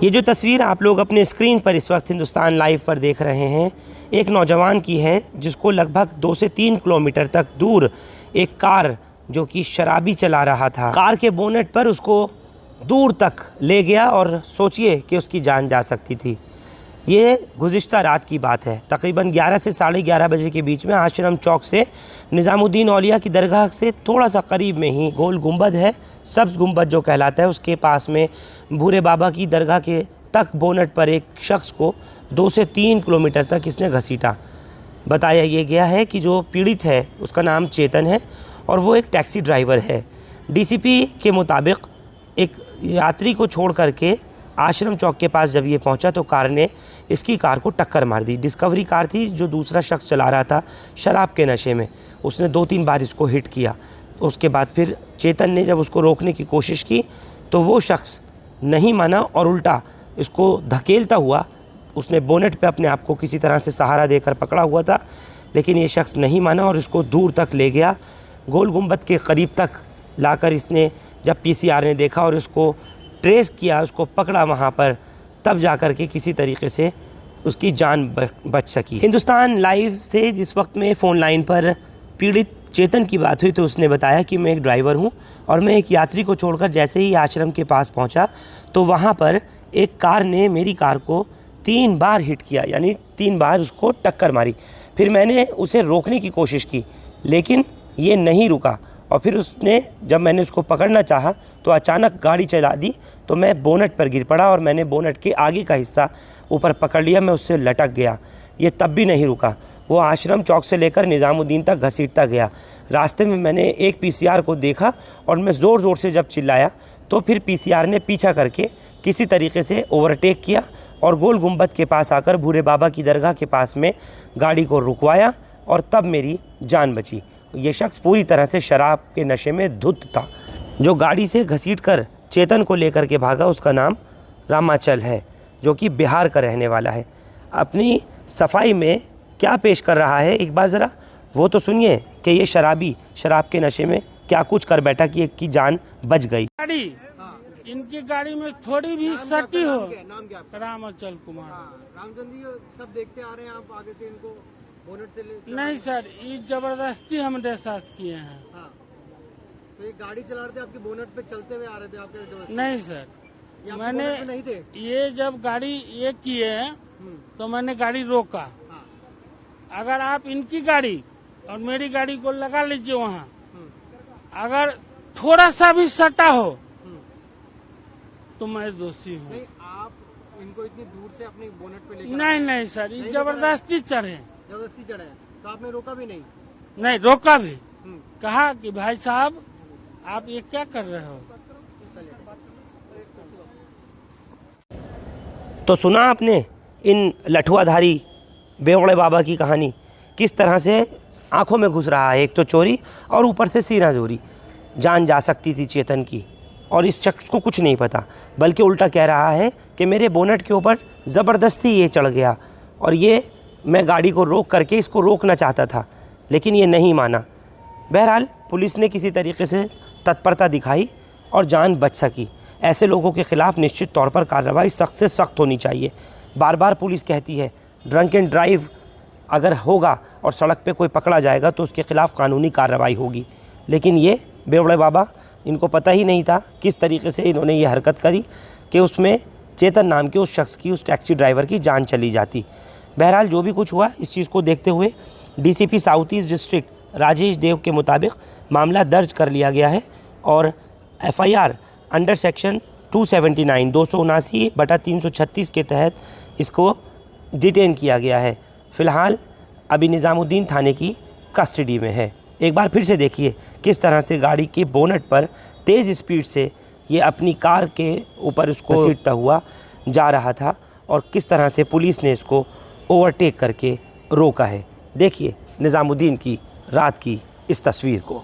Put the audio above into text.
ये जो तस्वीर आप लोग अपने स्क्रीन पर इस वक्त हिंदुस्तान लाइव पर देख रहे हैं, एक नौजवान की है जिसको लगभग 2 से 3 किलोमीटर तक दूर एक कार जो कि शराबी चला रहा था, कार के बोनेट पर उसको दूर तक ले गया और सोचिए कि उसकी जान जा सकती थी। ये गुज़िश्ता रात की बात है। तकरीबन 11 से 11:30 बजे के बीच में आश्रम चौक से निज़ामुद्दीन औलिया की दरगाह से थोड़ा सा करीब में ही गोल गुंबद है, सब्ज़ गुंबद जो कहलाता है, उसके पास में भूरे बाबा की दरगाह के तक बोनट पर एक शख्स को 2 से 3 किलोमीटर तक इसने घसीटा। बताया ये गया है कि जो पीड़ित है उसका नाम चेतन है और वो एक टैक्सी ड्राइवर है। डीसीपी के मुताबिक एक यात्री को छोड़ करके आश्रम चौक के पास जब ये पहुंचा तो कार ने इसकी कार को टक्कर मार दी। डिस्कवरी कार थी जो दूसरा शख्स चला रहा था शराब के नशे में। उसने 2-3 बार इसको हिट किया। उसके बाद फिर चेतन ने जब उसको रोकने की कोशिश की तो वो शख्स नहीं माना और उल्टा इसको धकेलता हुआ, उसने बोनेट पे अपने आप को किसी तरह से सहारा देकर पकड़ा हुआ था, लेकिन ये शख्स नहीं माना और इसको दूर तक ले गया। गोल गुंबद के करीब तक लाकर इसने जब पीसीआर ने देखा और इसको ट्रेस किया, उसको पकड़ा वहाँ पर, तब जाकर के किसी तरीके से उसकी जान बच सकी। हिंदुस्तान लाइव से जिस वक्त में फ़ोन लाइन पर पीड़ित चेतन की बात हुई तो उसने बताया कि मैं एक ड्राइवर हूँ और मैं एक यात्री को छोड़कर जैसे ही आश्रम के पास पहुँचा तो वहाँ पर एक कार ने मेरी कार को 3 बार हिट किया, यानी 3 बार उसको टक्कर मारी। फिर मैंने उसे रोकने की कोशिश की लेकिन ये नहीं रुका और फिर उसने, जब मैंने उसको पकड़ना चाहा तो अचानक गाड़ी चला दी तो मैं बोनट पर गिर पड़ा और मैंने बोनट के आगे का हिस्सा ऊपर पकड़ लिया। मैं उससे लटक गया। ये तब भी नहीं रुका। वो आश्रम चौक से लेकर निज़ामुद्दीन तक घसीटता गया। रास्ते में मैंने एक पीसीआर को देखा और मैं ज़ोर ज़ोर से जब चिल्लाया तो फिर पीसीआर ने पीछा करके किसी तरीके से ओवरटेक किया और गोल गुंबद के पास आकर भूरे बाबा की दरगाह के पास में गाड़ी को रुकवाया और तब मेरी जान बची। ये शख्स पूरी तरह से शराब के नशे में धुत था। जो गाड़ी से घसीटकर चेतन को लेकर के भागा उसका नाम रामाचल है, जो कि बिहार का रहने वाला है। अपनी सफाई में क्या पेश कर रहा है एक बार ज़रा वो तो सुनिए कि ये शराबी शराब के नशे में क्या कुछ कर बैठा कि एक की जान बच गई। गाड़ी इनकी गाड़ी में थोड़ी भी सटी हो। नाम क्या आपका? रामाचल कुमार। रामचंद्र जी सब देखते आ रहे हैं, आप आगे से इनको बोनट से नहीं सर, ये जबरदस्ती हमारे साथ किए हैं। हाँ, तो ये गाड़ी चला रहे थे, आपके बोनट पे चलते हुए आ रहे थे आपके जबरदस्ती? नहीं सर, मैंने नहीं थे। ये जब गाड़ी ये किए तो मैंने गाड़ी रोका। हाँ। अगर आप इनकी गाड़ी और मेरी गाड़ी को लगा लीजिए वहाँ, अगर थोड़ा सा भी सटा हो तो मैं दोषी हूँ। नहीं, आप इनको इतनी दूर से अपने बोनट पे लेकर नहीं सर, ये जबरदस्ती चढ़े। जबरदस्ती चढ़े तो आपने रोका भी नहीं? नहीं रोका भी, कहा कि भाई साहब आप ये क्या कर रहे हो। तो सुना आपने इन लठुआधारी बेवड़े बाबा की कहानी, किस तरह से आंखों में घुस रहा है एक तो चोरी और ऊपर से सीना जोरी। जान जा सकती थी चेतन की और इस शख्स को कुछ नहीं पता, बल्कि उल्टा कह रहा है कि मेरे बोनट के ऊपर ज़बरदस्ती ये चढ़ गया और ये मैं गाड़ी को रोक करके इसको रोकना चाहता था लेकिन ये नहीं माना। बहरहाल पुलिस ने किसी तरीके से तत्परता दिखाई और जान बच सकी। ऐसे लोगों के ख़िलाफ़ निश्चित तौर पर कार्रवाई सख्त से सख्त होनी चाहिए। बार बार पुलिस कहती है ड्रंक एंड ड्राइव अगर होगा और सड़क पे कोई पकड़ा जाएगा तो उसके ख़िलाफ़ कानूनी कार्रवाई होगी, लेकिन ये बेवड़े बाबा, इनको पता ही नहीं था किस तरीके से इन्होंने ये हरकत करी कि उसमें चेतन नाम के उस शख्स की, उस टैक्सी ड्राइवर की जान चली जाती। बहरहाल जो भी कुछ हुआ, इस चीज़ को देखते हुए DCP south east district Rajesh Dev के मुताबिक मामला दर्ज कर लिया गया है और एफआईआर अंडर सेक्शन 279 279/336 के तहत इसको डिटेन किया गया है। फ़िलहाल अभी निज़ामुद्दीन थाने की कस्टडी में है। एक बार फिर से देखिए किस तरह से गाड़ी के बोनट पर तेज़ स्पीड से ये अपनी कार के ऊपर उसको घसीटता हुआ जा रहा था और किस तरह से पुलिस ने इसको ओवरटेक करके रोका है। देखिए निज़ामुद्दीन की रात की इस तस्वीर को।